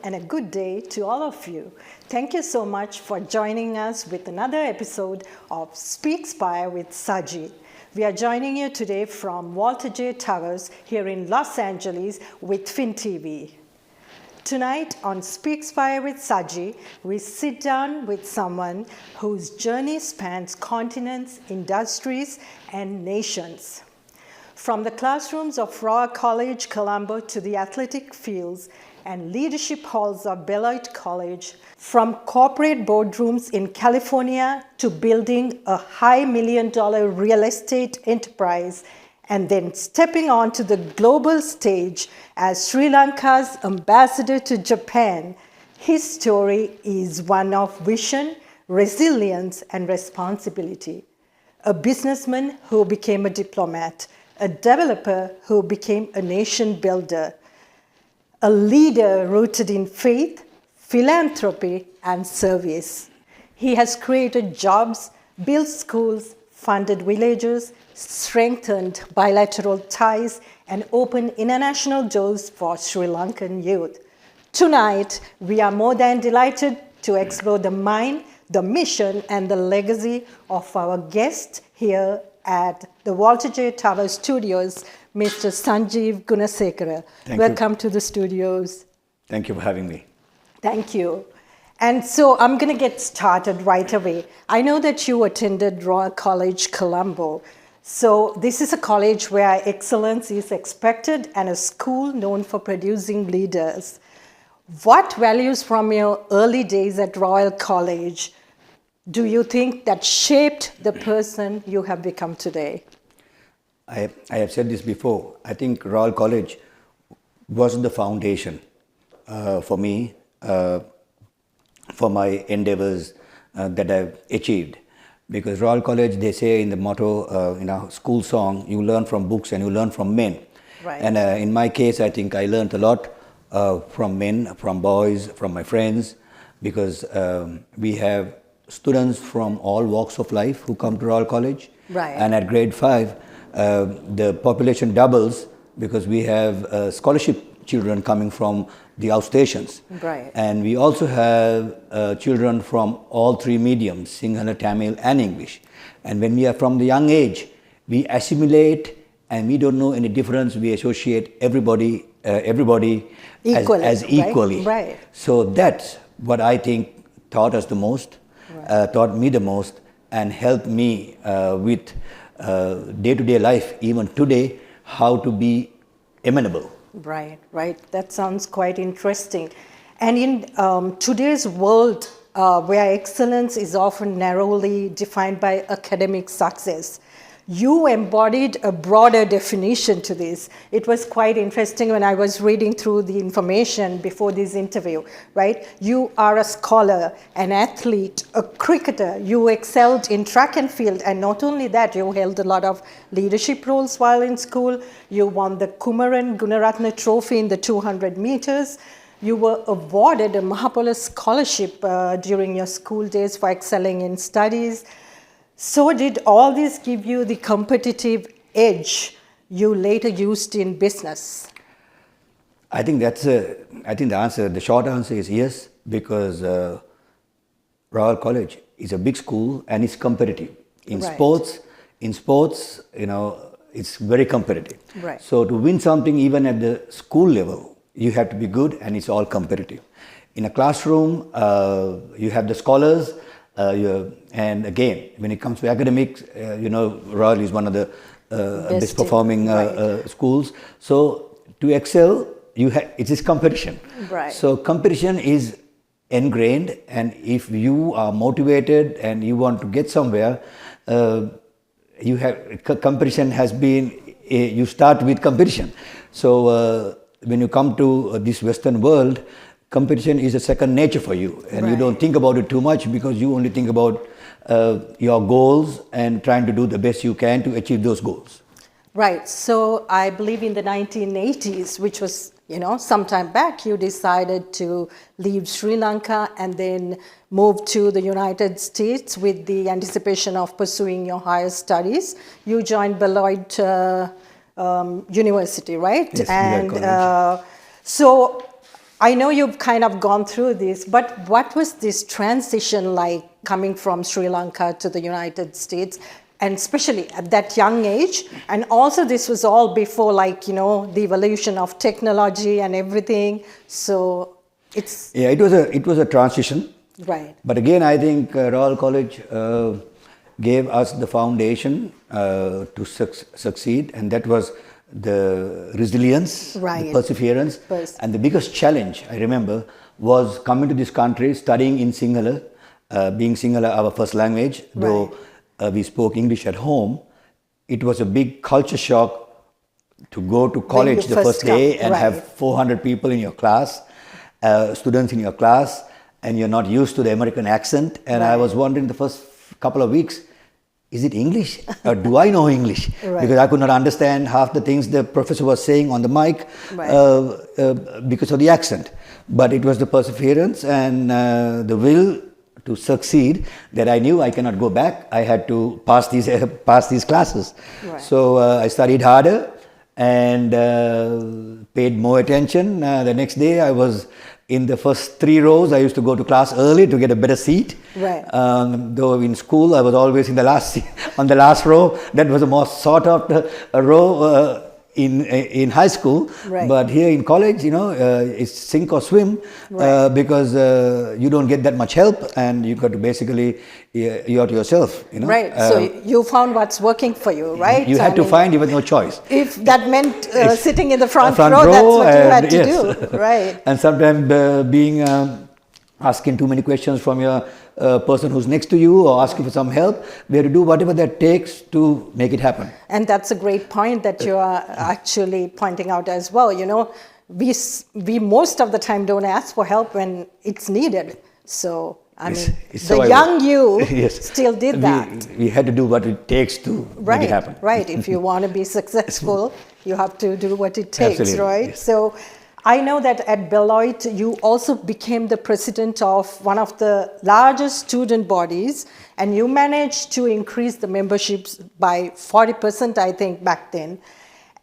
and a good day to all of you. Thank you so much for joining us with another episode of Speakspire with Sajee. We are joining you today from Walter J. Towers here in Los Angeles with FinTV. Tonight on Speakspire with Sajee, we sit down with someone whose journey spans continents, industries, and nations. From the classrooms of Royal College, Colombo to the athletic fields and leadership halls of Beloit College, from corporate boardrooms in California to building a high million-dollar real estate enterprise, and then stepping onto the global stage as Sri Lanka's ambassador to Japan, his story is one of vision, resilience, and responsibility. A businessman who became a diplomat, a developer who became a nation builder, a leader rooted in faith, philanthropy, and service. He has created jobs, built schools, funded villages, strengthened bilateral ties, and opened international doors for Sri Lankan youth. Tonight, we are more than delighted to explore the mind, the mission, and the legacy of our guest here at the Walter J. Towers Studios, Mr. Sanjiv Gunasekara. Welcome to the studios. Thank you for having me. Thank you. And so I'm going to get started right away. I know that you attended Royal College, Colombo. So this is a college where excellence is expected and a school known for producing leaders. What values from your early days at Royal College do you think that shaped the person you have become today? I have said this before. I think Royal College was the foundation for me, for my endeavors that I've achieved. Because Royal College, they say in the motto, in our school song, you learn from books and you learn from men. Right. And in my case, I think I learned a lot from men, from boys, from my friends, because we have students from all walks of life who come to Royal College. Right. And at grade 5, the population doubles because we have scholarship children coming from the outstations. Right. And we also have children from all three mediums, Sinhala, Tamil, and English. And when we are from the young age, we assimilate and we don't know any difference. We associate everybody equally, as equally. Right. So that's what I think taught us the most, taught me the most, and helped me with day-to-day life, even today, how to be amenable. Right, right. That sounds quite interesting. And in today's world, where excellence is often narrowly defined by academic success, you embodied a broader definition to this. It was quite interesting when I was reading through the information before this interview, right? You are a scholar, an athlete, a cricketer. You excelled in track and field, and not only that, you held a lot of leadership roles while in school. You won the Kumaran Gunaratna Trophy in the 200 meters. You were awarded a Mahapola scholarship during your school days for excelling in studies. So did all this give you the competitive edge you later used in business? I think the short answer is yes, because Royal College is a big school and it's competitive. In sports, it's very competitive. Right. So to win something even at the school level, you have to be good and it's all competitive. In a classroom, you have the scholars, and again, when it comes to academics, Royal is one of the best performing schools. So to excel, it is competition. Right. So competition is ingrained, and if you are motivated and you want to get somewhere, competition has been. You start with competition. So when you come to this Western world, competition is a second nature for you, and you don't think about it too much because you only think about your goals and trying to do the best you can to achieve those goals. Right. So I believe in the 1980s, which was, some time back, you decided to leave Sri Lanka and then move to the United States with the anticipation of pursuing your higher studies. You joined Beloit University, right? Yes, and so I know you've kind of gone through this, but what was this transition like coming from Sri Lanka to the United States, and especially at that young age? And also this was all before, like, you know, the evolution of technology and everything. So it's... Yeah, it was a transition. Right. But again, I think Royal College gave us the foundation to succeed, and that was the resilience, right, the perseverance. And the biggest challenge, I remember, was coming to this country, studying in Sinhala, being Sinhala our first language, though we spoke English at home. It was a big culture shock to go to college the first day and have 400 people in your class, students in your class, and you're not used to the American accent. And I was wondering the first couple of weeks, is it English or do I know English? Because I could not understand half the things the professor was saying on the mic because of the accent. But it was the perseverance and the will to succeed that I knew I cannot go back. I had to pass these classes. So I studied harder and paid more attention. The next day I was in the first 3 rows. I used to go to class early to get a better seat. Though in school I was always in the last on the last row. That was a more sought after row in high school. But here in college, you know, it's sink or swim because you don't get that much help, and you got to basically you're to yourself. You know. So you found what's working for you, right? You had to find. You had no choice. If that meant sitting in the front row, that's what you had to do, right? And sometimes being asking too many questions from your person who's next to you, or asking for some help, we have to do whatever that takes to make it happen. And that's a great point that you are actually pointing out as well. You know, we most of the time don't ask for help when it's needed. So I mean, the young you still did that. We had to do what it takes to make it happen. If you want to be successful, you have to do what it takes, right? So I know that at Beloit, you also became the president of one of the largest student bodies, and you managed to increase the memberships by 40%, I think, back then.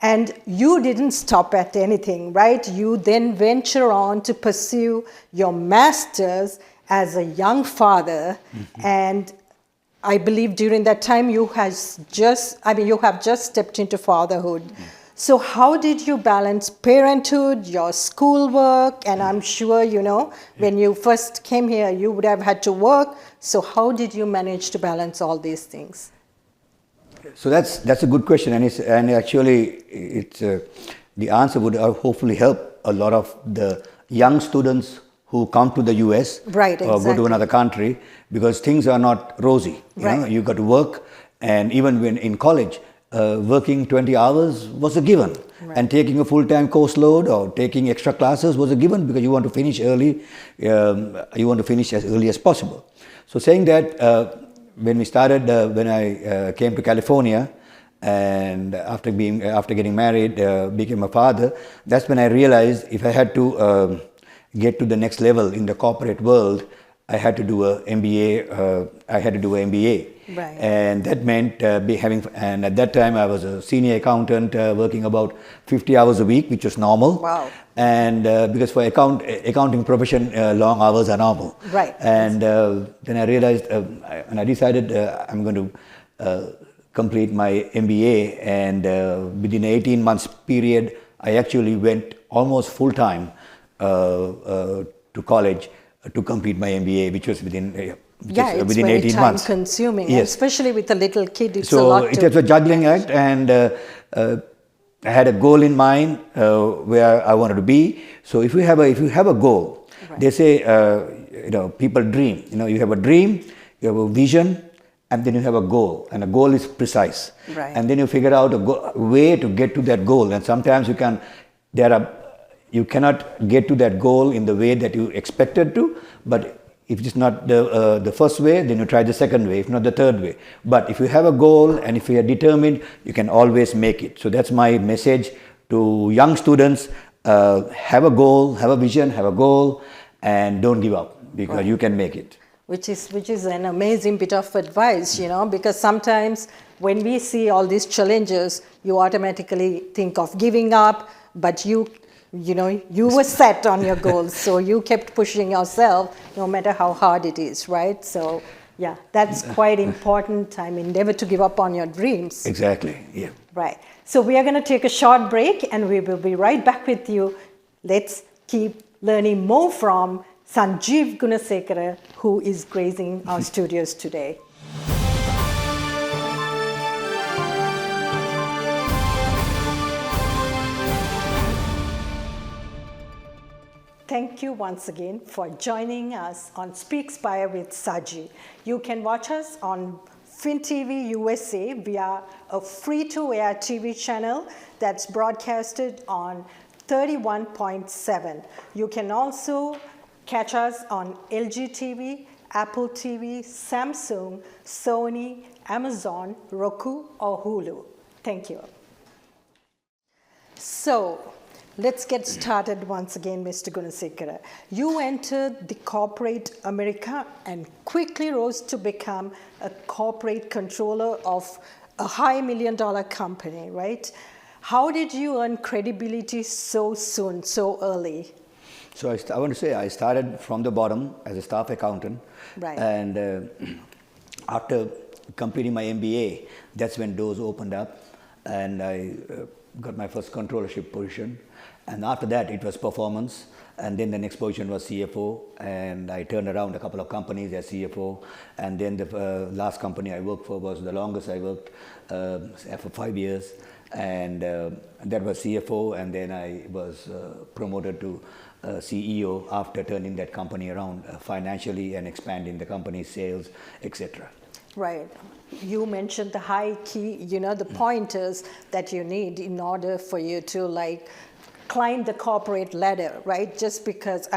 And you didn't stop at anything, right? You then venture on to pursue your master's as a young father. And I believe during that time you have just stepped into fatherhood. So how did you balance parenthood, your schoolwork, and I'm sure, you know, when you first came here, you would have had to work. So how did you manage to balance all these things? So that's a good question, and actually the answer would hopefully help a lot of the young students who come to the US or go to another country, because things are not rosy. You know, you got to work, and even when in college, working 20 hours was a given, and taking a full-time course load or taking extra classes was a given, because you want to finish early, you want to finish as early as possible. So saying that, when we started, when I came to California, and after getting married, became a father, that's when I realized if I had to get to the next level in the corporate world, I had to do an MBA. I had to do an MBA, and that meant and at that time I was a senior accountant, working about 50 hours a week, which was normal. And because for accounting profession, long hours are normal. And then I realized, and I decided I'm going to complete my MBA, and within 18 months period, I actually went almost full time to college to complete my MBA, which was within 18 months. Time consuming, especially with a little kid. It's a lot. So it was a juggling act, and I had a goal in mind where I wanted to be. So if you have a goal, they say, you know, people dream. You know, you have a dream, you have a vision, and then you have a goal, and a goal is precise. And then you figure out a way to get to that goal. And sometimes you cannot get to that goal in the way that you expected to, but if it's not the first way, then you try the second way, if not the third way. But if you have a goal and if you are determined, you can always make it. So that's my message to young students. Have a goal, have a vision, have a goal, and don't give up, because you can make it. Which is an amazing bit of advice, you know, because sometimes when we see all these challenges, you automatically think of giving up, but you you were set on your goals, so you kept pushing yourself no matter how hard it is, right? So yeah, that's quite important. I mean, never to give up on your dreams. Exactly, yeah. Right. So we are going to take a short break and we will be right back with you. Let's keep learning more from Sanjiv Gunasekara, who is gracing our studios today. Thank you once again for joining us on Speakspire with Sajee. You can watch us on FinTV USA via a free-to-air TV channel that's broadcasted on 31.7. You can also catch us on LG TV, Apple TV, Samsung, Sony, Amazon, Roku, or Hulu. Thank you. So, let's get started once again, Mr. Gunasekara. You entered the corporate America and quickly rose to become a corporate controller of a high million-dollar company, right? How did you earn credibility so soon, so early? So I want to say I started from the bottom as a staff accountant. Right. And after completing my MBA, that's when doors opened up and I got my first controllership position. And after that, it was performance. And then the next position was CFO. And I turned around a couple of companies as CFO. And then the last company I worked for was the longest I worked for 5 years. And that was CFO. And then I was promoted to CEO after turning that company around financially and expanding the company's sales, etc. Right. You mentioned the high key, the pointers that you need in order for you to climb the corporate ladder, right? Just because,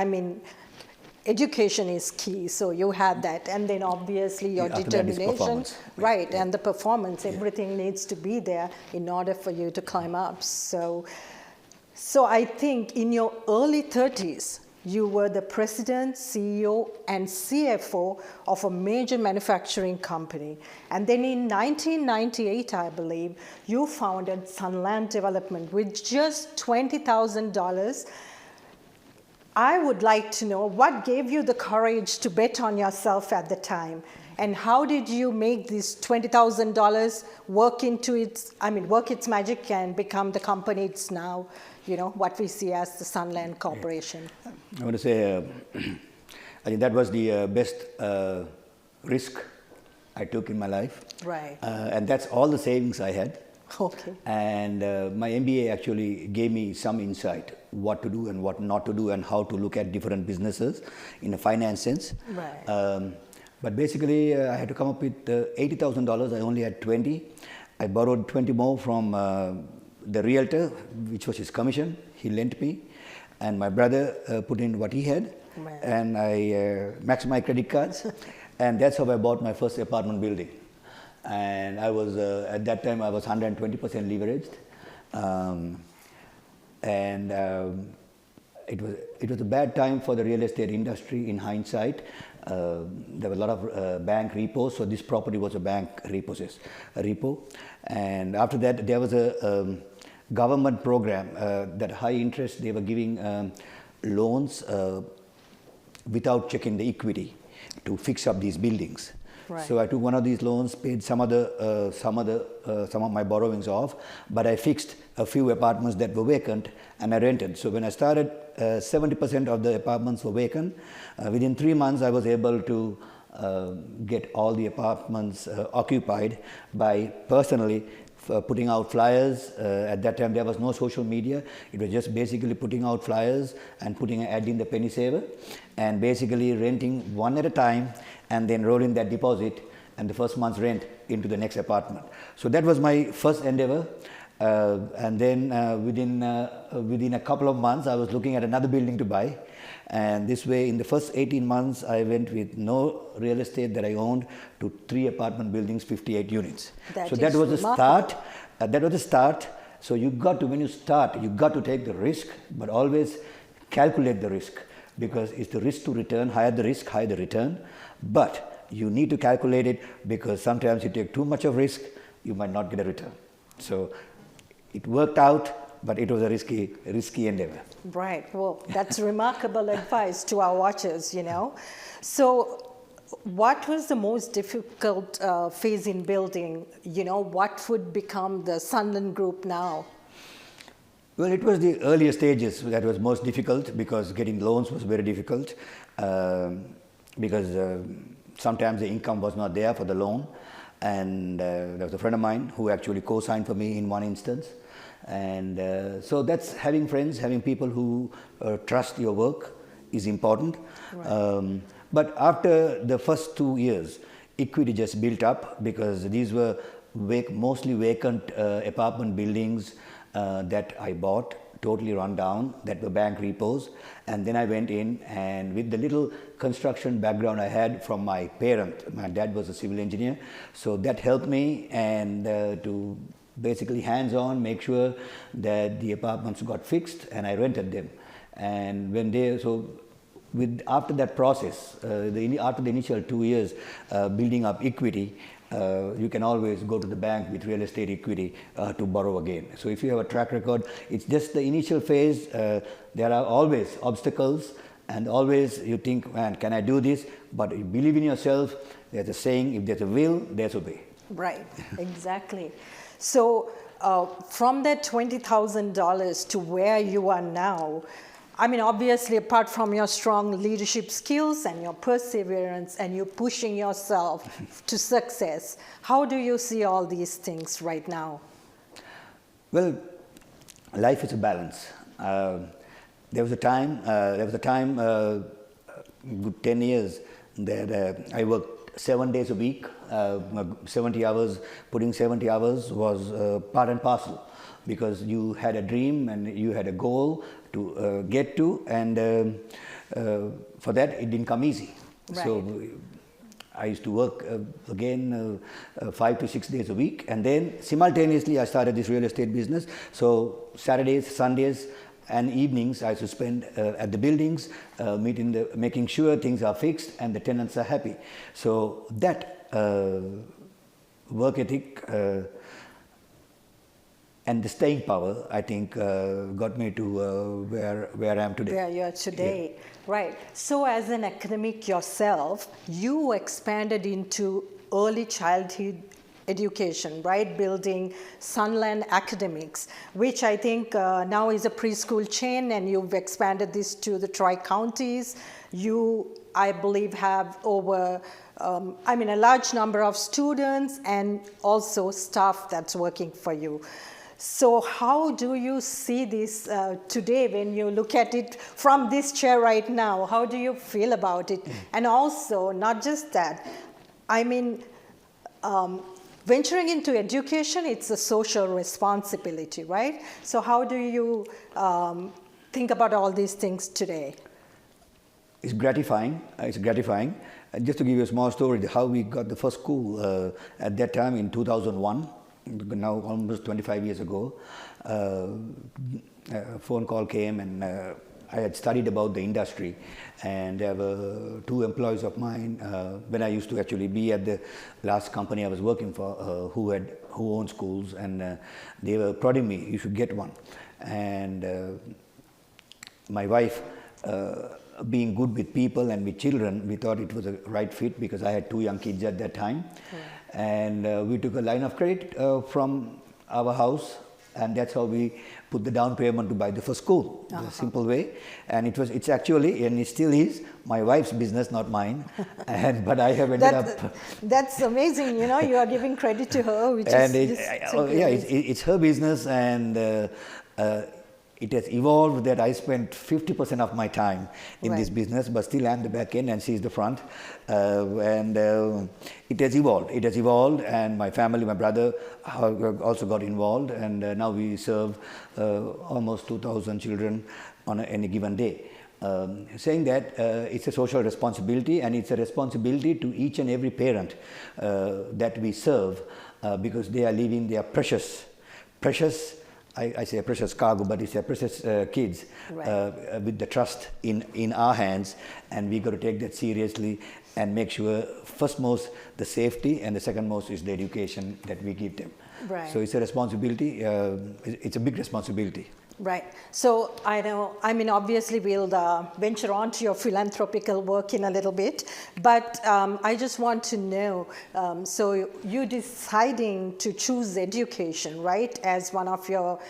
education is key, so you had that. And then obviously your determination, right, and the performance, everything needs to be there in order for you to climb up. So I think in your early 30s, you were the president, CEO, and CFO of a major manufacturing company. And then in 1998, I believe, you founded Sunland Development with just $20,000. I would like to know what gave you the courage to bet on yourself at the time, and how did you make this $20,000 work its magic and become the company it's now, what we see as the Sunland Corporation? I want to say, I think that was the best risk I took in my life. Right. And that's all the savings I had. Okay. And my MBA actually gave me some insight what to do and what not to do and how to look at different businesses in a finance sense. Right. But basically, I had to come up with $80,000. I only had 20. I borrowed 20 more from the realtor, which was his commission. He lent me. And my brother put in what he had. Right. And I maxed my credit cards. And that's how I bought my first apartment building. And I was, at that time, I was 120% leveraged. It was a bad time for the real estate industry in hindsight. There were a lot of bank repos, so this property was a bank repo. And after that, there was a government program that high interest, they were giving loans without checking the equity to fix up these buildings. Right. So I took one of these loans, paid some of my borrowings off, but I fixed a few apartments that were vacant and I rented. So when I started, 70% of the apartments were vacant. Within 3 months, I was able to get all the apartments occupied by personally putting out flyers. At that time, there was no social media. It was just basically putting out flyers and putting an ad in the penny saver and basically renting one at a time and then rolling that deposit and the first month's rent into the next apartment. So that was my first endeavor. And then within a couple of months, I was looking at another building to buy. And this way, in the first 18 months, I went with no real estate that I owned to 3 apartment buildings, 58 units. So that was the start. That was the start. So you got to, when you start, you got to take the risk, but always calculate the risk, because it's the risk to return, higher the risk, higher the return. But you need to calculate it, because sometimes you take too much of risk, you might not get a return. So it worked out but it was a risky endeavor. Right. Well, that's remarkable advice to our watchers, So, what was the most difficult phase in building? What would become the Sunland Group now? Well, it was the earlier stages that was most difficult because getting loans was very difficult because sometimes the income was not there for the loan. And there was a friend of mine who actually co-signed for me in one instance. And so that's having friends, having people who trust your work is important. Right. But after the first 2 years, equity just built up because these were mostly vacant apartment buildings that I bought, totally run down, that were bank repos. And then I went in, and with the little construction background I had from my parent, my dad was a civil engineer, so that helped me and to basically hands-on make sure that the apartments got fixed, and I rented them. And after that process, after the initial 2 years building up equity, you can always go to the bank with real estate equity to borrow again. So if you have a track record, it's just the initial phase. There are always obstacles, and always you think, man, can I do this? But you believe in yourself. There's a saying, if there's a will, there's a way. Right, exactly. So from that $20,000 to where you are now, I mean, obviously, apart from your strong leadership skills and your perseverance and you pushing yourself to success, how do you see all these things right now? Well, life is a balance. There was a time, good 10 years, that I worked 7 days a week, 70 hours. Putting 70 hours was part and parcel, because you had a dream and you had a goal to get to, and for that it didn't come easy. Right. So I used to work 5 to 6 days a week, and then simultaneously I started this real estate business. So Saturdays, Sundays and evenings I used to spend at the buildings, making sure things are fixed and the tenants are happy. So that work ethic and the staying power, I think, got me to where I am today. Where you are today, yeah. Right. So as an academic yourself, you expanded into early childhood education, right? Building Sunland Academics, which I think now is a preschool chain, and you've expanded this to the Tri-Counties. You, I believe, have over a large number of students and also staff that's working for you. So how do you see this today when you look at it from this chair right now? How do you feel about it? And also, not just that, venturing into education, it's a social responsibility, right? So how do you think about all these things today? It's gratifying. Just to give you a small story, how we got the first school at that time in 2001, now almost 25 years ago, a phone call came, and I had studied about the industry, and there were 2 employees of mine when I used to actually be at the last company I was working for, who owned schools, and they were prodding me, you should get one. And my wife, being good with people and with children, we thought it was a right fit, because I had 2 young kids at that time. And we took a line of credit from our house, and that's how we put the down payment to buy the first school. A simple way. And it's actually, and it still is, my wife's business, not mine. But I have ended up. That's amazing. You are giving credit to her, which is it's her business, and it has evolved that I spent 50% of my time in this business, but still I'm the back end and she's the front. It has evolved, and my family, my brother also got involved, and now we serve almost 2,000 children on any given day. Saying that it's a social responsibility, and it's a responsibility to each and every parent that we serve, because they are leaving their precious I say a precious cargo, but it's a precious kids with the trust in our hands, and we got to take that seriously and make sure first most the safety and the second most is the education that we give them. Right. So it's a responsibility. It's a big responsibility. Right. So I know, I mean, obviously we'll venture on to your philanthropical work in a little bit, but I just want to know, so you deciding to choose education, right, as one of your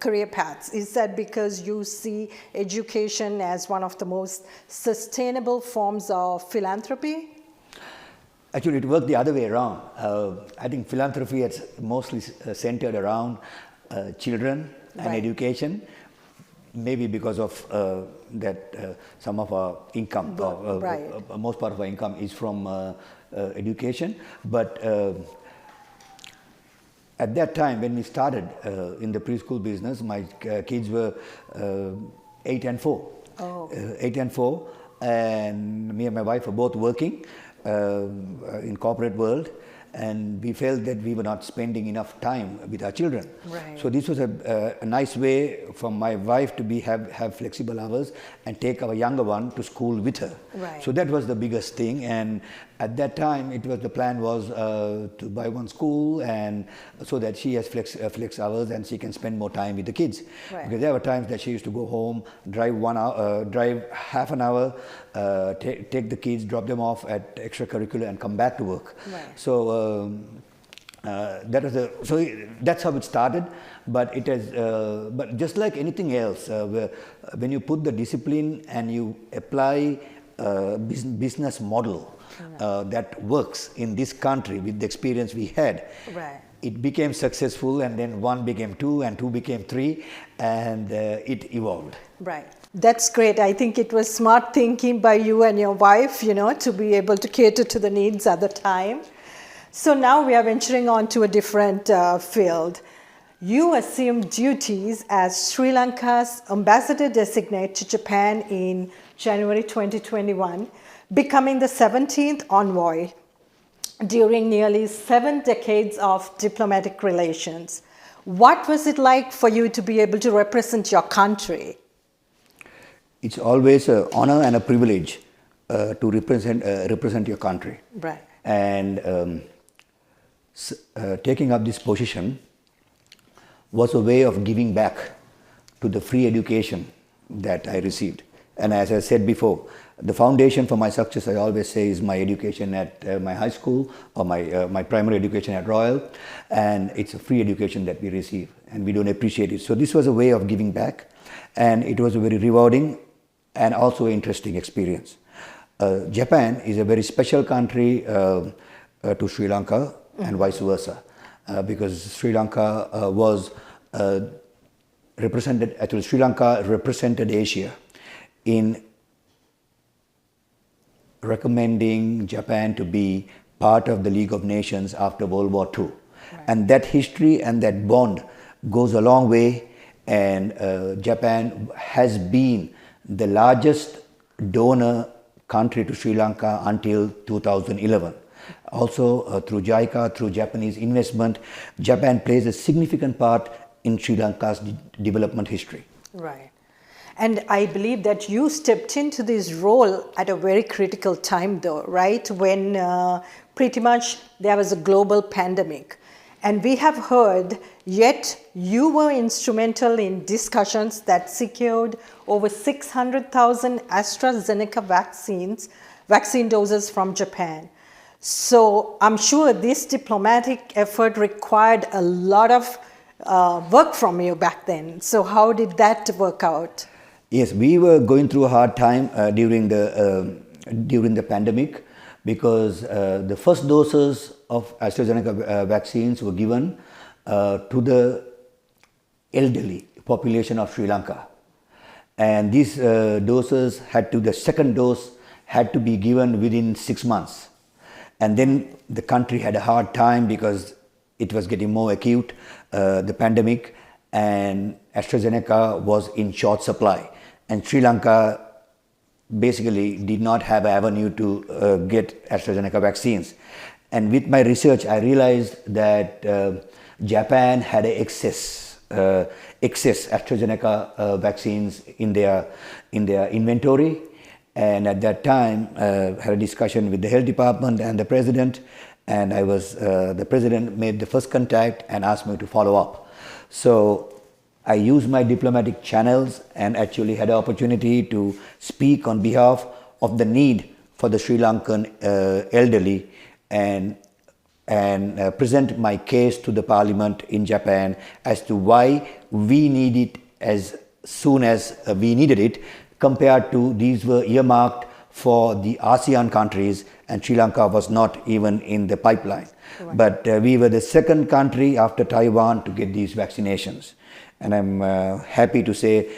career paths, is that because you see education as one of the most sustainable forms of philanthropy? Actually, it worked the other way around. I think philanthropy is mostly centered around children and education, maybe because of that some of our income, most part of our income is from education. But at that time when we started in the preschool business, my kids were 8 and 4. Oh. 8 and 4, and me and my wife were both working in corporate world, and we felt that we were not spending enough time with our children. Right. So this was a nice way for my wife to have flexible hours and take our younger one to school with her. Right. So that was the biggest thing, and at that time the plan was to buy one school, and so that she has flex hours and she can spend more time with the kids. Right. Because there were times that she used to go home, drive half an hour, take the kids, drop them off at extracurricular and come back to work. Right. So that's how it started. But it has, but just like anything else, when you put the discipline and you apply business model that works in this country with the experience we had, right, it became successful, and then 1 became 2 and 2 became 3, and it evolved. Right. That's great. I think it was smart thinking by you and your wife, to be able to cater to the needs at the time. So now we are venturing on to a different field. You assumed duties as Sri Lanka's ambassador designate to Japan in January 2021, becoming the 17th envoy during nearly 7 decades of diplomatic relations. What was it like for you to be able to represent your country? It's always an honor and a privilege to represent your country. Right. And taking up this position was a way of giving back to the free education that I received. And as I said before, the foundation for my success, I always say, is my education at my high school, or my primary education at Royal, and it's a free education that we receive, and we don't appreciate it. So this was a way of giving back, and it was a very rewarding and also interesting experience. Japan is a very special country to Sri Lanka, and vice versa, because Sri Lanka was represented, actually Sri Lanka represented Asia in recommending Japan to be part of the League of Nations after World War II. Right. And that history and that bond goes a long way, and Japan has been the largest donor country to Sri Lanka until 2011. Also through JICA, through Japanese investment, Japan plays a significant part in Sri Lanka's development history. Right. And I believe that you stepped into this role at a very critical time though, right? When pretty much there was a global pandemic. And we have heard, yet you were instrumental in discussions that secured over 600,000 AstraZeneca vaccine doses from Japan. So I'm sure this diplomatic effort required a lot of work from you back then. So how did that work out? Yes, we were going through a hard time during the pandemic, because the first doses of AstraZeneca vaccines were given to the elderly population of Sri Lanka, and these doses the second dose had to be given within 6 months, and then the country had a hard time because it was getting more acute, the pandemic, and AstraZeneca was in short supply. And Sri Lanka basically did not have an avenue to get AstraZeneca vaccines. And with my research, I realized that Japan had an excess excess AstraZeneca vaccines in their inventory. And at that time, had a discussion with the health department and the president, and the president made the first contact and asked me to follow up. So I used my diplomatic channels and actually had an opportunity to speak on behalf of the need for the Sri Lankan elderly and present my case to the parliament in Japan as to why we need it as soon as we needed it, compared to these were earmarked for the ASEAN countries and Sri Lanka was not even in the pipeline. Right. But we were the second country after Taiwan to get these vaccinations. And I'm happy to say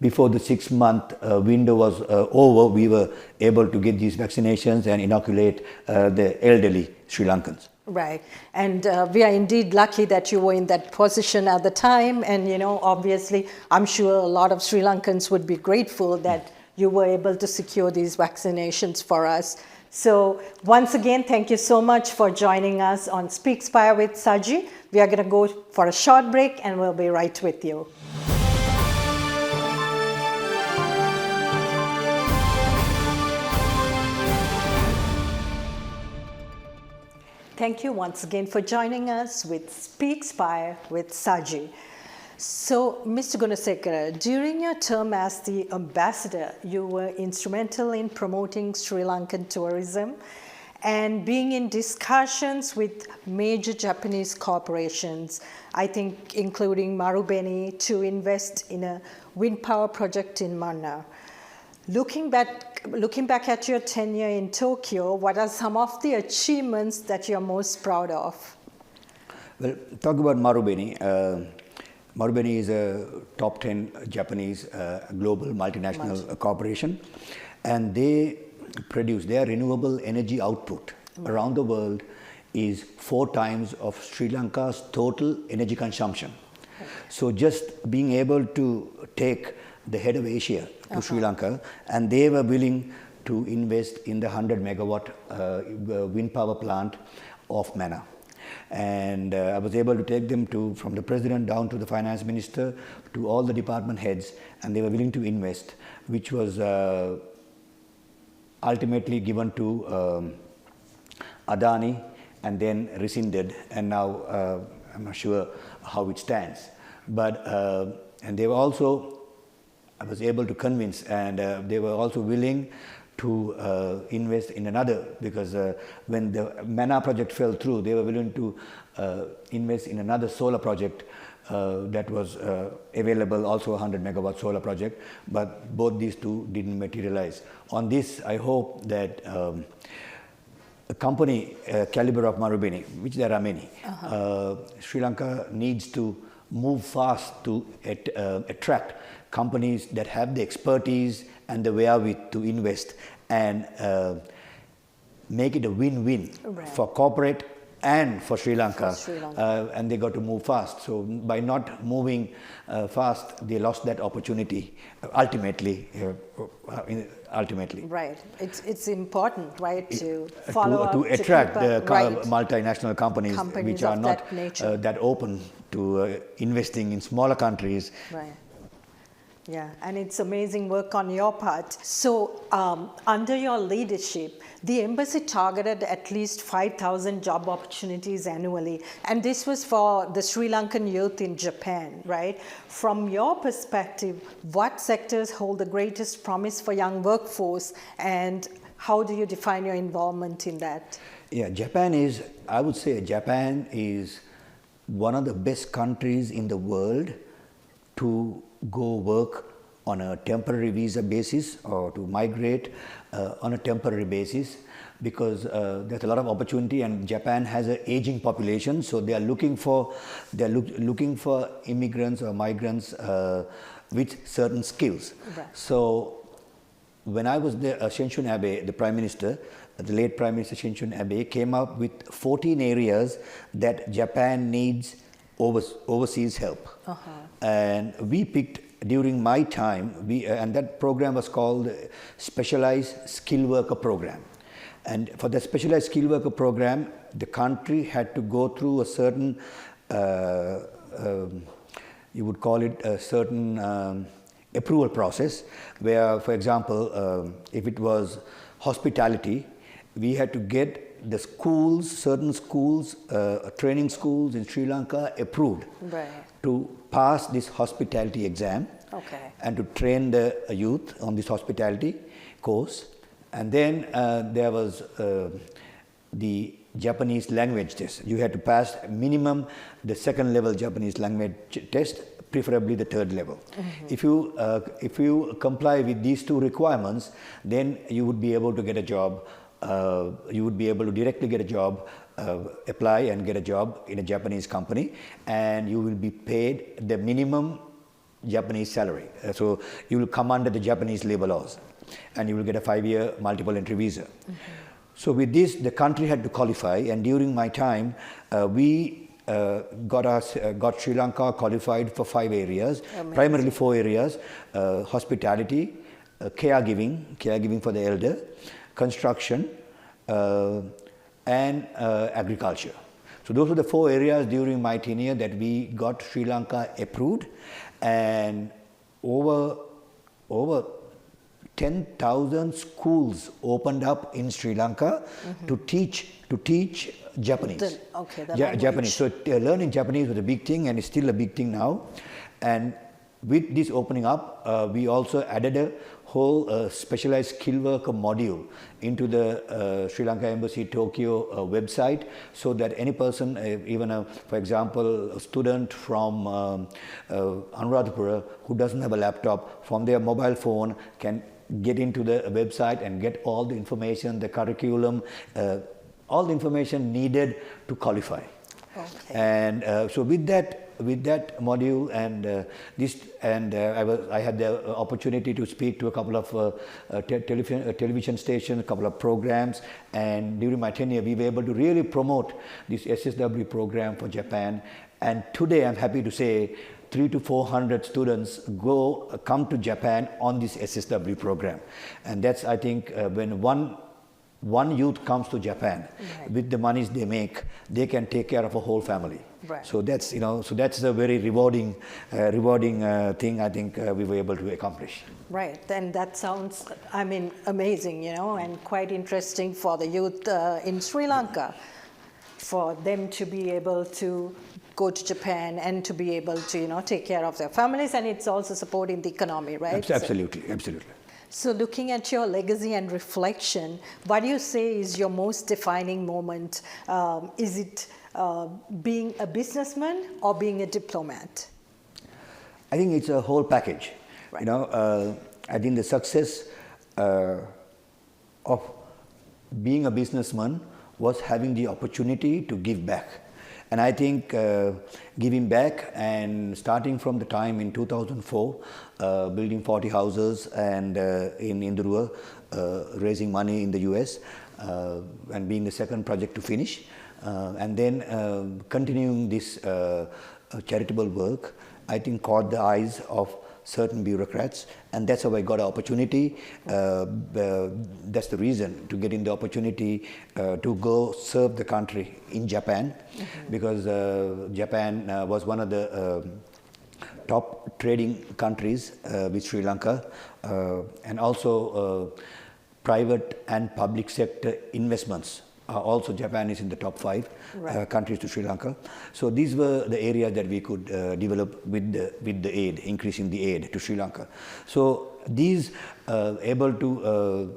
before the 6-month window was over, we were able to get these vaccinations and inoculate the elderly Sri Lankans. Right. And we are indeed lucky that you were in that position at the time. And, obviously, I'm sure a lot of Sri Lankans would be grateful that you were able to secure these vaccinations for us. So once again, thank you so much for joining us on Speakspire with Sajee. We are going to go for a short break and we'll be right with you. Thank you once again for joining us with Speakspire with Sajee. So, Mr. Gunasekara, during your term as the ambassador, you were instrumental in promoting Sri Lankan tourism and being in discussions with major Japanese corporations, I think including Marubeni, to invest in a wind power project in Mannar. Looking back at your tenure in Tokyo, what are some of the achievements that you're most proud of? Well, talk about Marubeni. Marubeni is a top 10 Japanese global multinational corporation, and they produce their renewable energy output around the world is 4 times of Sri Lanka's total energy consumption. Okay. So just being able to take the head of Asia to Sri Lanka, and they were willing to invest in the 100 megawatt wind power plant of Mannar. And I was able to take them from the president down to the finance minister to all the department heads, and they were willing to invest, which was ultimately given to Adani and then rescinded, and now I'm not sure how it stands. But and they were also, I was able to convince, and they were also willing to invest in another, because when the Mannar project fell through, they were willing to invest in another solar project that was available, also a 100 megawatt solar project, but both these two didn't materialize. On this, I hope that a company caliber of Marubeni, which there are many, Sri Lanka needs to move fast to attract companies that have the expertise and the wherewith to invest and make it a win-win for corporate and for Sri Lanka. And they got to move fast. So by not moving fast, they lost that opportunity ultimately. Right. It's important, right, to follow up, to attract the multinational companies which are not that open to investing in smaller countries. Right. Yeah, and it's amazing work on your part. So, under your leadership, the embassy targeted at least 5,000 job opportunities annually, and this was for the Sri Lankan youth in Japan, right? From your perspective, what sectors hold the greatest promise for young workforce, and how do you define your involvement in that? Yeah, I would say Japan is one of the best countries in the world to go work on a temporary visa basis or to migrate on a temporary basis, because there's a lot of opportunity, and Japan has an aging population, so they are looking for immigrants or migrants with certain skills. Right. So when I was there, Shinshun Abe, the Prime Minister, the late Prime Minister Shinshun Abe, came up with 14 areas that Japan needs overseas help. And we picked during my time, and that program was called Specialized Skill Worker Program. And for the Specialized Skill Worker Program, the country had to go through a certain you would call it a certain approval process, where, for example, if it was hospitality, we had to get the schools, certain schools, training schools in Sri Lanka approved to pass this hospitality exam and to train the youth on this hospitality course. And then there was the Japanese language test. You had to pass minimum the second level Japanese language test, preferably the third level. If you comply with these two requirements, then you would be able to get a job. You would be able to directly get a job, apply and get a job in a Japanese company, and you will be paid the minimum Japanese salary. So you will come under the Japanese labor laws, and you will get a 5-year multiple entry visa. So with this, the country had to qualify, and during my time, we got Sri Lanka qualified for 5 areas, primarily 4 areas: hospitality, caregiving for the elder, construction, and agriculture. So those are the 4 areas during my tenure that we got Sri Lanka approved, and over 10,000 schools opened up in Sri Lanka to teach Japanese. Japanese. So learning Japanese was a big thing, and it's still a big thing now. And with this opening up, we also added a whole specialized skill worker module into the Sri Lanka Embassy Tokyo website, so that any person, even for example, a student from Anuradhapura who doesn't have a laptop, from their mobile phone can get into the website and get all the information, the curriculum, all the information needed to qualify. And so with that module and I had the opportunity to speak to a couple of television stations, a couple of programs, and during my tenure we were able to really promote this SSW program for Japan. And today I'm happy to say 300 to 400 students come to Japan on this SSW program, and that's, I think, when one youth comes to Japan, with the monies they make, they can take care of a whole family. So that's a very rewarding thing, I think, we were able to accomplish. Right, and that sounds, amazing, and quite interesting for the youth in Sri Lanka, for them to be able to go to Japan and to be able to, take care of their families, and it's also supporting the economy, right? Absolutely. So looking at your legacy and reflection, what do you say is your most defining moment? Is it being a businessman or being a diplomat? I think it's a whole package. I think the success of being a businessman was having the opportunity to give back. And I think giving back, and starting from the time in 2004, building 40 houses and in Indurua, raising money in the US, and being the second project to finish, and then continuing this charitable work, I think caught the eyes of certain bureaucrats, and that's how I got an opportunity. That's the reason to get in the opportunity to go serve the country in Japan, because Japan was one of the top trading countries with Sri Lanka, and also private and public sector investments. Also, Japan is in the top 5 countries to Sri Lanka. So these were the areas that we could develop with the aid, increasing the aid to Sri Lanka. So these able to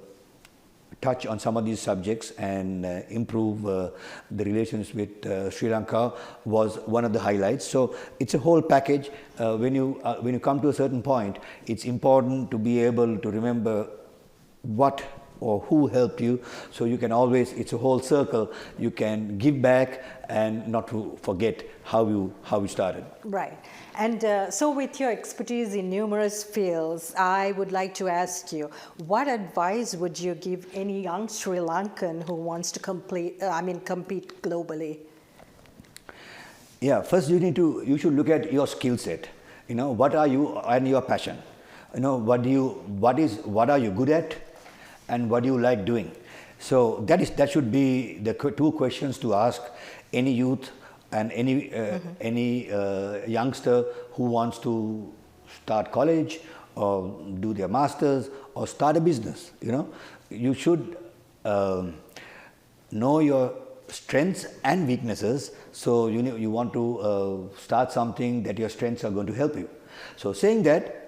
touch on some of these subjects and improve the relations with Sri Lanka was one of the highlights. So it's a whole package. When you come to a certain point, it's important to be able to remember what or who helped you, so you can always, it's a whole circle, you can give back and not to forget how you started. Right. And so with your expertise in numerous fields, I would like to ask you, what advice would you give any young Sri Lankan who wants to compete globally? Yeah, first you should look at your skill set. What are you and your passion? What are you good at? And what do you like doing? So that should be the 2 questions to ask any youth and any youngster who wants to start college or do their masters or start a business, you should know your strengths and weaknesses. So you want to start something that your strengths are going to help you. So saying that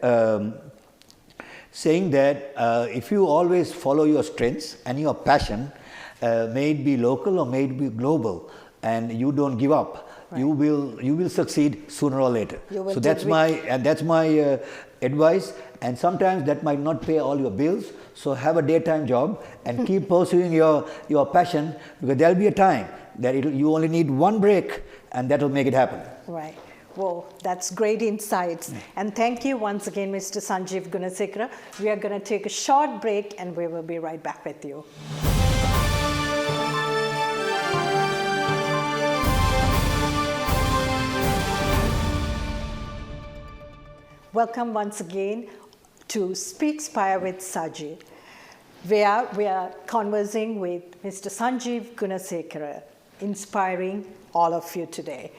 if you always follow your strengths and your passion, may it be local or may it be global, and you don't give up, right, you will succeed sooner or later. So that's my advice. And sometimes that might not pay all your bills. So have a daytime job and keep pursuing your passion, because there'll be a time that you only need one break, and that will make it happen. Right. Well, that's great insights. And thank you once again, Mr. Sanjiv Gunasekara. We are going to take a short break and we will be right back with you. Welcome once again to Speakspire with Sajee, where we are conversing with Mr. Sanjiv Gunasekara, inspiring all of you today.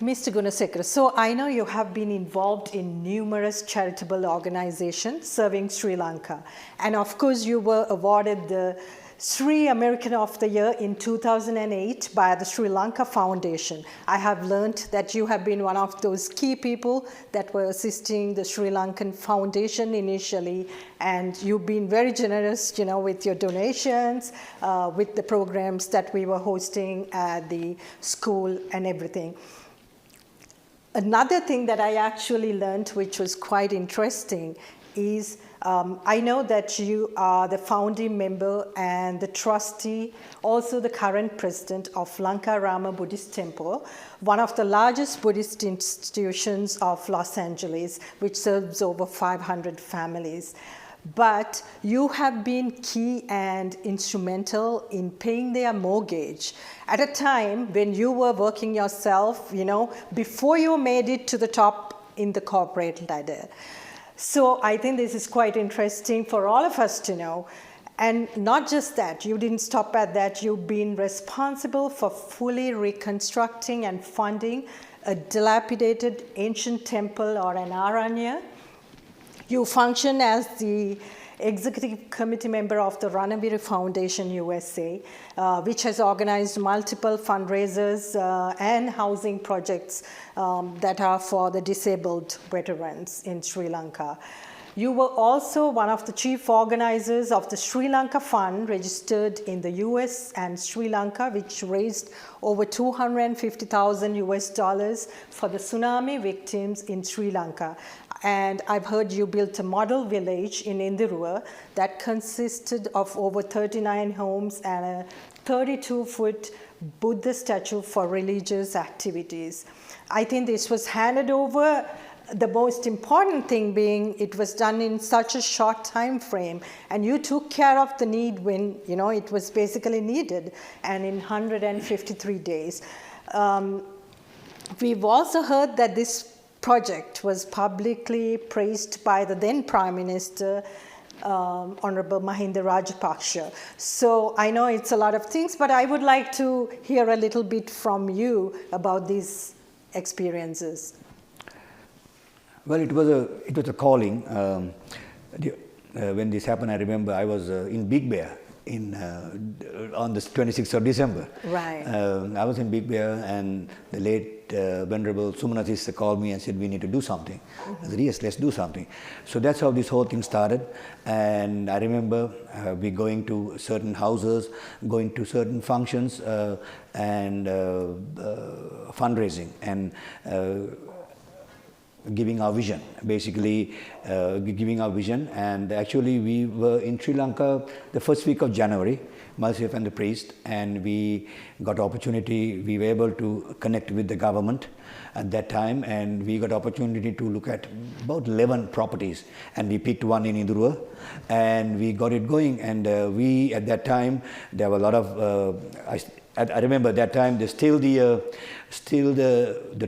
Mr. Gunasekara, so I know you have been involved in numerous charitable organizations serving Sri Lanka. And of course, you were awarded the Sri American of the Year in 2008 by the Sri Lanka Foundation. I have learned that you have been one of those key people that were assisting the Sri Lankan Foundation initially, and you've been very generous, with your donations, with the programs that we were hosting at the school and everything. Another thing that I actually learned, which was quite interesting, is I know that you are the founding member and the trustee, also the current president of Lanka Rama Buddhist Temple, one of the largest Buddhist institutions of Los Angeles, which serves over 500 families. But you have been key and instrumental in paying their mortgage at a time when you were working yourself, before you made it to the top in the corporate ladder. So I think this is quite interesting for all of us to know. And not just that, you didn't stop at that. You've been responsible for fully reconstructing and funding a dilapidated ancient temple or an aranya. You function as the executive committee member of the Ranaviri Foundation USA, which has organized multiple fundraisers and housing projects that are for the disabled veterans in Sri Lanka. You were also one of the chief organizers of the Sri Lanka Fund, registered in the US and Sri Lanka, which raised over $250,000 US for the tsunami victims in Sri Lanka. And I've heard you built a model village in Indirua that consisted of over 39 homes and a 32-foot Buddha statue for religious activities. I think this was handed over, the most important thing being it was done in such a short time frame, and you took care of the need when it was basically needed, and in 153 days. We've also heard that this project was publicly praised by the then Prime Minister, Honorable Mahinda Rajapaksa. So I know it's a lot of things, but I would like to hear a little bit from you about these experiences. Well, it was a calling. When this happened, I remember I was in Big Bear on the 26th of December. Right. I was in Big Bear, and the late Venerable Sumana sister called me and said, we need to do something. I said, yes, let's do something. So that's how this whole thing started. And I remember we going to certain houses, going to certain functions, and fundraising, and giving our vision, basically giving our vision. And actually we were in Sri Lanka the first week of January, myself and the priest, and we got opportunity, we were able to connect with the government at that time, and we got opportunity to look at about 11 properties, and we picked one in Indurua, and we got it going. And we, at that time, there were a lot of, I remember that time, still the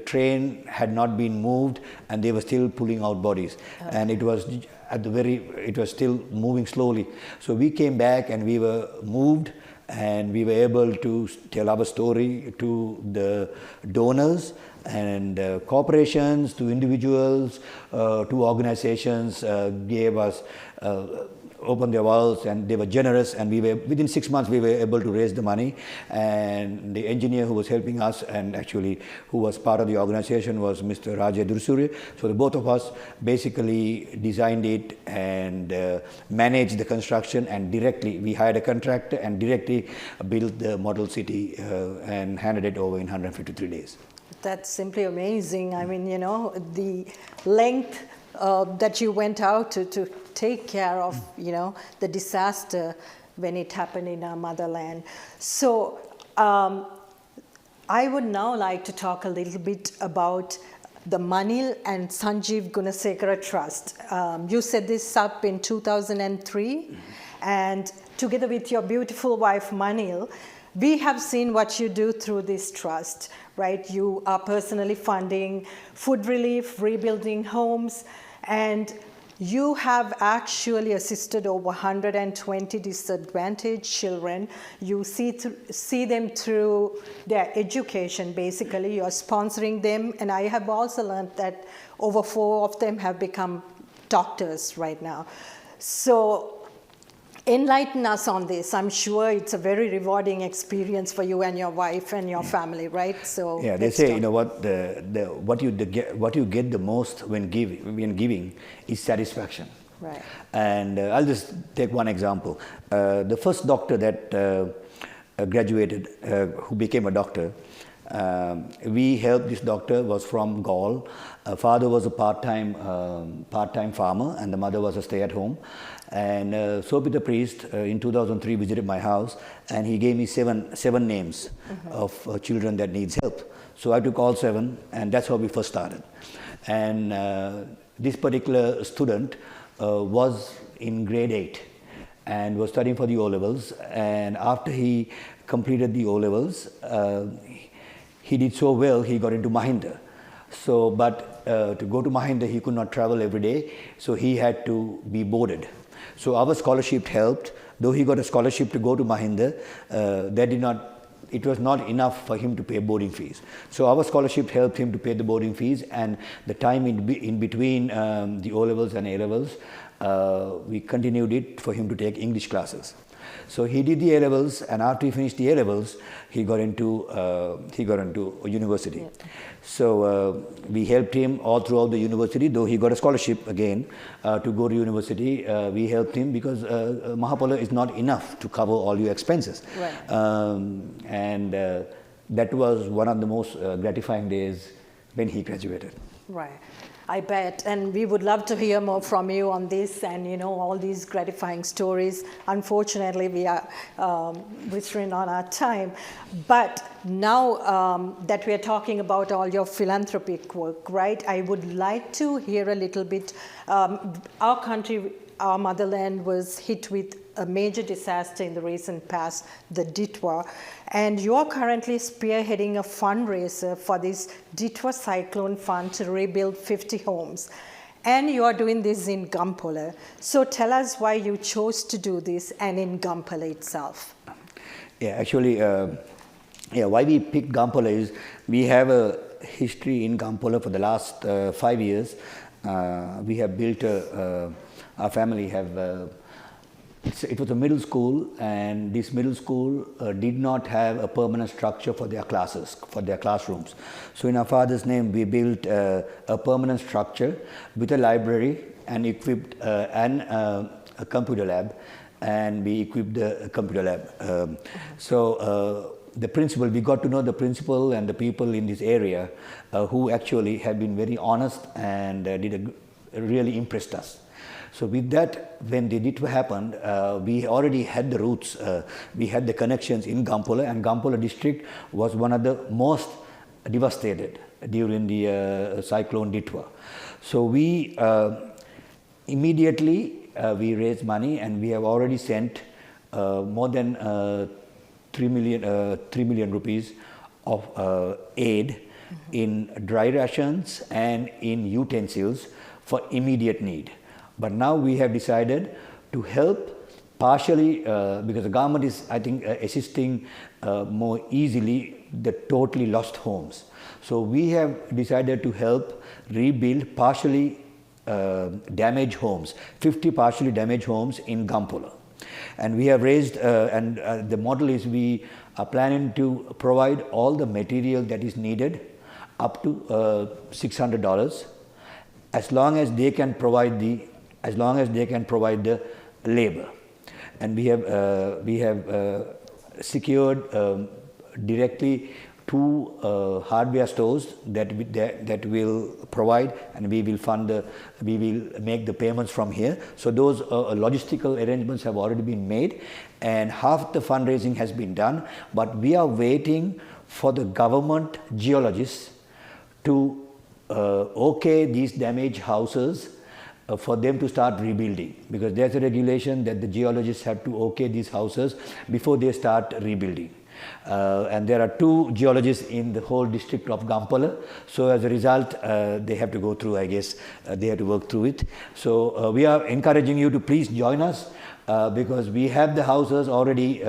train had not been moved, and they were still pulling out bodies, and it was it was still moving slowly. So we came back and we were moved And we were able to tell our story to the donors and corporations, to individuals, to organizations, gave us opened their wallets, and they were generous, and we were within 6 months we were able to raise the money. And the engineer who was helping us and actually who was part of the organization was Mr. Rajay Dursurya. So the both of us basically designed it and managed the construction, and directly we hired a contractor and directly built the model city and handed it over in 153 days. That's simply amazing. I mean, you know, the length that you went out to take care of, you know, the disaster when it happened in our motherland. So I would now like to talk a little bit about the Manil and Sanjiv Gunasekara Trust. You set this up in 2003, and together with your beautiful wife Manil, we have seen what you do through this trust, right? You are personally funding food relief, rebuilding homes, and you have actually assisted over 120 disadvantaged children. You see them through their education, basically. You're sponsoring them, and I have also learned that over 4 of them have become doctors right now. So enlighten us on this. I'm sure it's a very rewarding experience for you and your wife and your family, right? So yeah, they say, you know what, what you get the most when giving is satisfaction. Right. And I'll just take one example. The first doctor that graduated, who became a doctor, we helped this doctor, was from Gaul. Father was a part-time farmer, and the mother was a stay-at-home. And Sopita priest in 2003 visited my house, and he gave me seven names of children that needs help. So I took all 7, and that's how we first started. And this particular student was in grade 8 and was studying for the O-levels. And after he completed the O-levels, he did so well, he got into Mahinda. So, but to go to Mahinda, he could not travel every day, so he had to be boarded. So our scholarship helped. Though he got a scholarship to go to Mahinda, it was not enough for him to pay boarding fees. So our scholarship helped him to pay the boarding fees, and the time in between the O-levels and A-levels, we continued it for him to take English classes. So he did the A-levels, and after he finished the A-levels, he got into a university. Yeah. So we helped him all throughout the university. Though he got a scholarship again to go to university, we helped him because Mahapala is not enough to cover all your expenses. Right. And that was one of the most gratifying days when he graduated. Right. I bet, and we would love to hear more from you on this and, you know, all these gratifying stories. Unfortunately, we are restrained on our time. But now that we are talking about all your philanthropic work, right, I would like to hear a little bit. Our country, our motherland, was hit with a major disaster in the recent past, the Ditwa, and you're currently spearheading a fundraiser for this Ditwa Cyclone Fund to rebuild 50 homes. And you are doing this in Gampola. So tell us why you chose to do this, and in Gampola itself. Yeah, actually, why we picked Gampola is we have a history in Gampola for the last 5 years. We have built our family have it was a middle school, and this middle school did not have a permanent structure for their classes, for their classrooms. So in our father's name, we built a permanent structure with a library and equipped a computer lab, and we equipped the computer lab. The principal, we got to know the principal and the people in this area who actually have been very honest and really impressed us. So with that, when the Ditwa happened, we already had the roots, we had the connections in Gampola, and Gampola district was one of the most devastated during the cyclone Ditwa. So we immediately we raised money, and we have already sent more than 3 million rupees of aid in dry rations and in utensils for immediate need. But now we have decided to help partially because the government is, I think, assisting more easily the totally lost homes. So we have decided to help rebuild partially damaged homes, 50 partially damaged homes in Gampola. And we have raised, and the model is we are planning to provide all the material that is needed up to $600, as long as they can provide the labor. And we have secured directly 2 hardware stores that will provide, and we will make the payments from here. So those logistical arrangements have already been made, and half the fundraising has been done, but we are waiting for the government geologists to okay these damaged houses for them to start rebuilding, because there's a regulation that the geologists have to okay these houses before they start rebuilding. And there are 2 geologists in the whole district of Gampola. So as a result, they have to go through, I guess, they have to work through it. So we are encouraging you to please join us because we have the houses already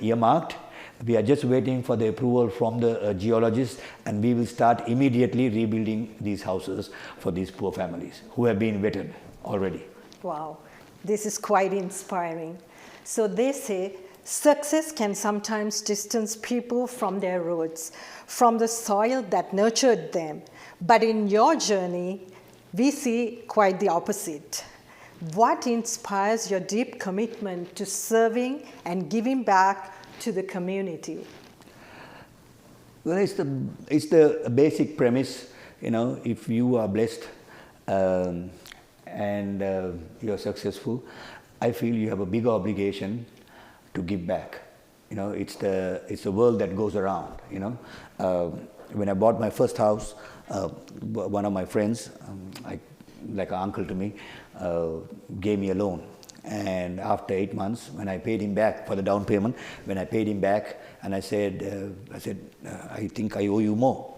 earmarked. We are just waiting for the approval from the geologists, and we will start immediately rebuilding these houses for these poor families who have been vetted already. Wow, this is quite inspiring. So they say success can sometimes distance people from their roots, from the soil that nurtured them. But in your journey, we see quite the opposite. What inspires your deep commitment to serving and giving back to the community? Well, it's the basic premise. If you are blessed and you're successful, I feel you have a big obligation to give back. It's the world that goes around. When I bought my first house, one of my friends, like an uncle to me, gave me a loan. And after 8 months, when I paid him back for the down payment, when I paid him back, and I said, I think I owe you more,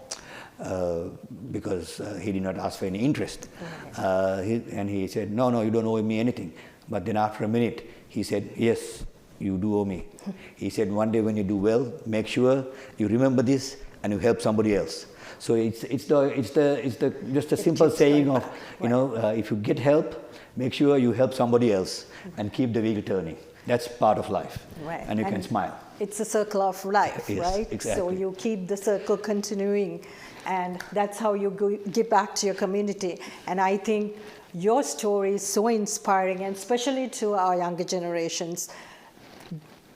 because he did not ask for any interest. And he said, no, you don't owe me anything. But then after a minute, he said, yes, you do owe me. He said, one day when you do well, make sure you remember this and you help somebody else. So it's just a simple saying of, if you get help, make sure you help somebody else and keep the wheel turning. That's part of life. Right. And you can smile. It's a circle of life, Yes, right? exactly. So you keep the circle continuing, and that's how you give back to your community. And I think your story is so inspiring, and especially to our younger generations.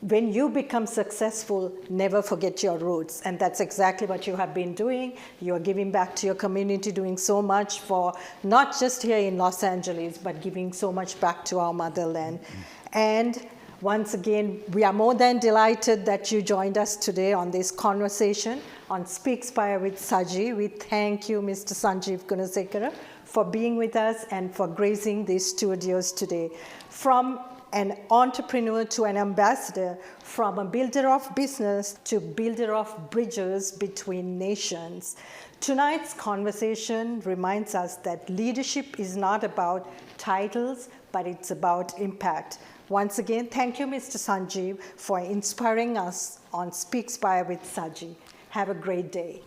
When you become successful, never forget your roots. And that's exactly what you have been doing. You are giving back to your community, doing so much for not just here in Los Angeles, but giving so much back to our motherland. And once again, we are more than delighted that you joined us today on this conversation on Speakspire with Sajee. We thank you, Mr. Sanjiv Gunasekara, for being with us and for gracing these studios today. From an entrepreneur to an ambassador, from a builder of business to builder of bridges between nations. Tonight's conversation reminds us that leadership is not about titles, but it's about impact. Once again, thank you, Mr. Sanjiv, for inspiring us on Speakspire with Sajee. Have a great day.